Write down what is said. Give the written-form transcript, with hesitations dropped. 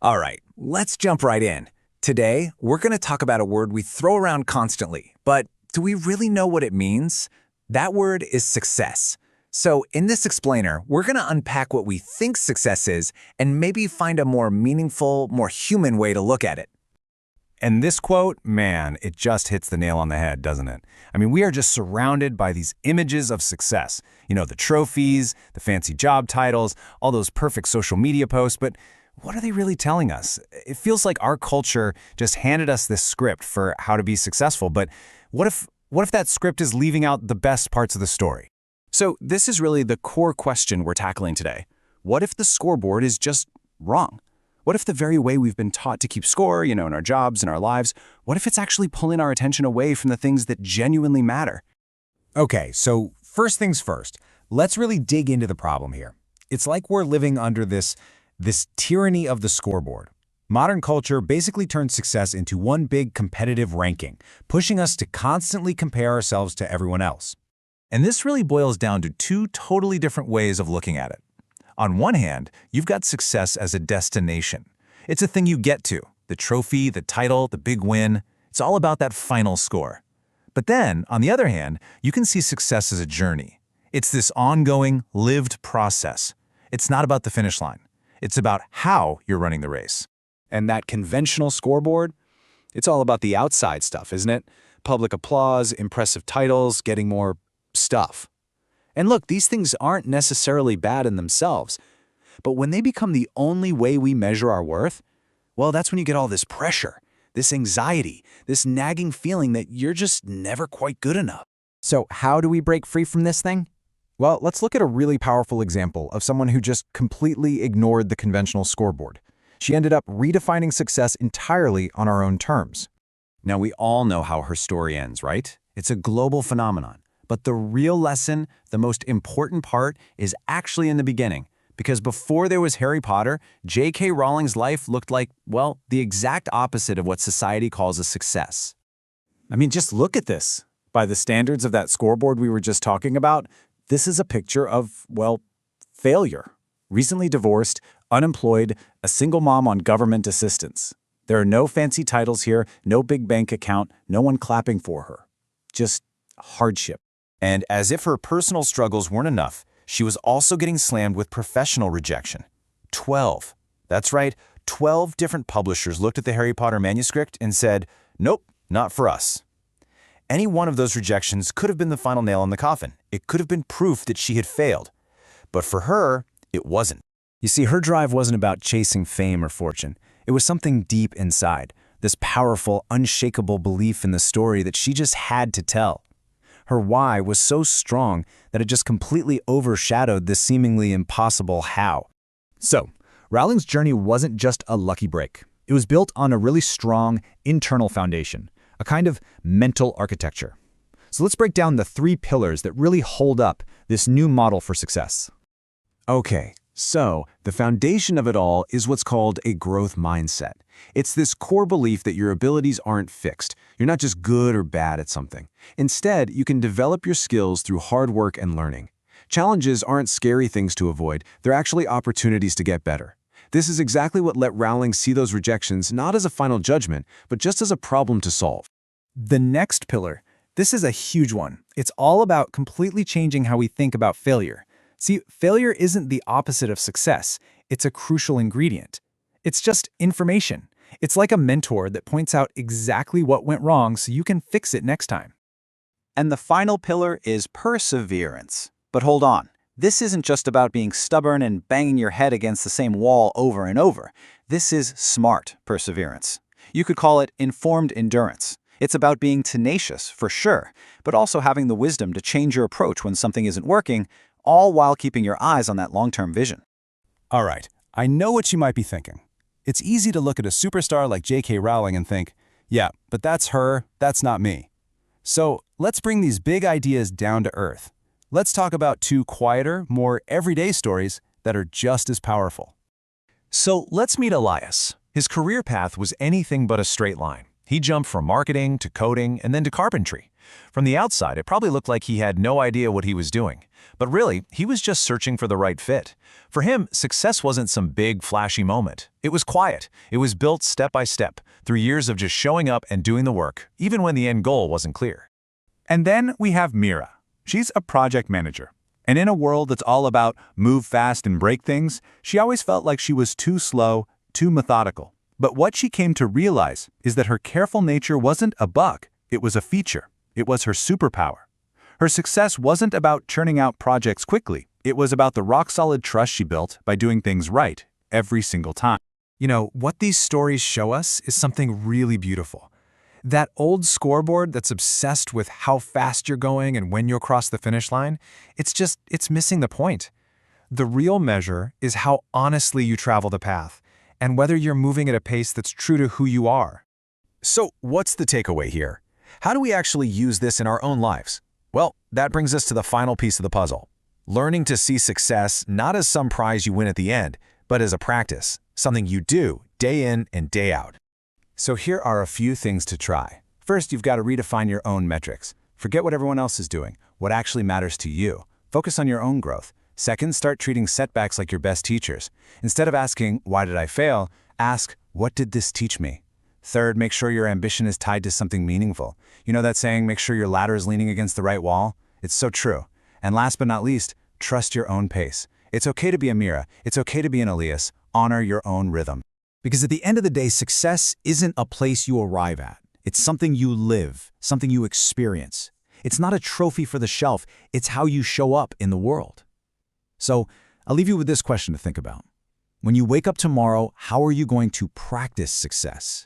All right, let's jump right in. Today, we're going to talk about a word we throw around constantly, but do we really know what it means? That word is success. So in this explainer, we're going to unpack what we think success is and maybe find a more meaningful, more human way to look at it. And this quote, man, it just hits the nail on the head, doesn't it? I mean, we are just surrounded by these images of success. You know, the trophies, the fancy job titles, all those perfect social media posts, but what are they really telling us? It feels like our culture just handed us this script for how to be successful, but what if that script is leaving out the best parts of the story? So this is really the core question we're tackling today. What if the scoreboard is just wrong? What if the very way we've been taught to keep score, in our jobs and our lives, what if it's actually pulling our attention away from the things that genuinely matter? Okay, so first things first, let's really dig into the problem here. It's like we're living under this tyranny of the scoreboard. Modern culture basically turns success into one big competitive ranking, pushing us to constantly compare ourselves to everyone else. And this really boils down to two totally different ways of looking at it. On one hand, you've got success as a destination. It's a thing you get to, the trophy, the title, the big win. It's all about that final score. But then, on the other hand, you can see success as a journey. It's this ongoing, lived process. It's not about the finish line. It's about how you're running the race. And that conventional scoreboard, it's all about the outside stuff, isn't it? Public applause, impressive titles, getting more stuff. And look, these things aren't necessarily bad in themselves, but when they become the only way we measure our worth, well, that's when you get all this pressure, this anxiety, this nagging feeling that you're just never quite good enough. So how do we break free from this thing? Well, let's look at a really powerful example of someone who just completely ignored the conventional scoreboard. She ended up redefining success entirely on her own terms. Now, we all know how her story ends, right? It's a global phenomenon. But the real lesson, the most important part, is actually in the beginning. Because before there was Harry Potter, J.K. Rowling's life looked like, well, the exact opposite of what society calls a success. I mean, just look at this. By the standards of that scoreboard we were just talking about, this is a picture of, well, failure. Recently divorced, unemployed, a single mom on government assistance. There are no fancy titles here, no big bank account, no one clapping for her. Just hardship. And as if her personal struggles weren't enough, she was also getting slammed with professional rejection. 12. That's right, 12 different publishers looked at the Harry Potter manuscript and said, nope, not for us. Any one of those rejections could have been the final nail in the coffin. It could have been proof that she had failed. But for her, it wasn't. You see, her drive wasn't about chasing fame or fortune. It was something deep inside, this powerful, unshakable belief in the story that she just had to tell. Her why was so strong that it just completely overshadowed the seemingly impossible how. So, Rowling's journey wasn't just a lucky break. It was built on a really strong internal foundation, a kind of mental architecture. So let's break down the 3 pillars that really hold up this new model for success. Okay, so the foundation of it all is what's called a growth mindset. It's this core belief that your abilities aren't fixed. You're not just good or bad at something. Instead, you can develop your skills through hard work and learning. Challenges aren't scary things to avoid. They're actually opportunities to get better. This is exactly what let Rowling see those rejections not as a final judgment, but just as a problem to solve. The next pillar, this is a huge one. It's all about completely changing how we think about failure. See, failure isn't the opposite of success. It's a crucial ingredient. It's just information. It's like a mentor that points out exactly what went wrong so you can fix it next time. And the final pillar is perseverance. But hold on, this isn't just about being stubborn and banging your head against the same wall over and over. This is smart perseverance. You could call it informed endurance. It's about being tenacious, for sure, but also having the wisdom to change your approach when something isn't working, all while keeping your eyes on that long-term vision. All right, I know what you might be thinking. It's easy to look at a superstar like J.K. Rowling and think, yeah, but that's her, that's not me. So let's bring these big ideas down to earth. Let's talk about 2 quieter, more everyday stories that are just as powerful. So let's meet Elias. His career path was anything but a straight line. He jumped from marketing to coding and then to carpentry. From the outside, it probably looked like he had no idea what he was doing. But really, he was just searching for the right fit. For him, success wasn't some big, flashy moment. It was quiet. It was built step by step, through years of just showing up and doing the work, even when the end goal wasn't clear. And then we have Mira. She's a project manager. And in a world that's all about move fast and break things, she always felt like she was too slow, too methodical. But what she came to realize is that her careful nature wasn't a bug, it was a feature. It was her superpower. Her success wasn't about churning out projects quickly. It was about the rock-solid trust she built by doing things right every single time. You know, what these stories show us is something really beautiful. That old scoreboard that's obsessed with how fast you're going and when you'll cross the finish line, it's missing the point. The real measure is how honestly you travel the path, and whether you're moving at a pace that's true to who you are. So, what's the takeaway here? How do we actually use this in our own lives? Well, that brings us to the final piece of the puzzle. Learning to see success not as some prize you win at the end, but as a practice, something you do day in and day out. So here are a few things to try. First, you've got to redefine your own metrics. Forget what everyone else is doing, what actually matters to you. Focus on your own growth. Second, start treating setbacks like your best teachers. Instead of asking, why did I fail? Ask, what did this teach me? Third, make sure your ambition is tied to something meaningful. You know that saying, make sure your ladder is leaning against the right wall? It's so true. And last but not least, trust your own pace. It's okay to be a Mira. It's okay to be an Elias. Honor your own rhythm. Because at the end of the day, success isn't a place you arrive at. It's something you live, something you experience. It's not a trophy for the shelf. It's how you show up in the world. So I'll leave you with this question to think about. When you wake up tomorrow, how are you going to practice success?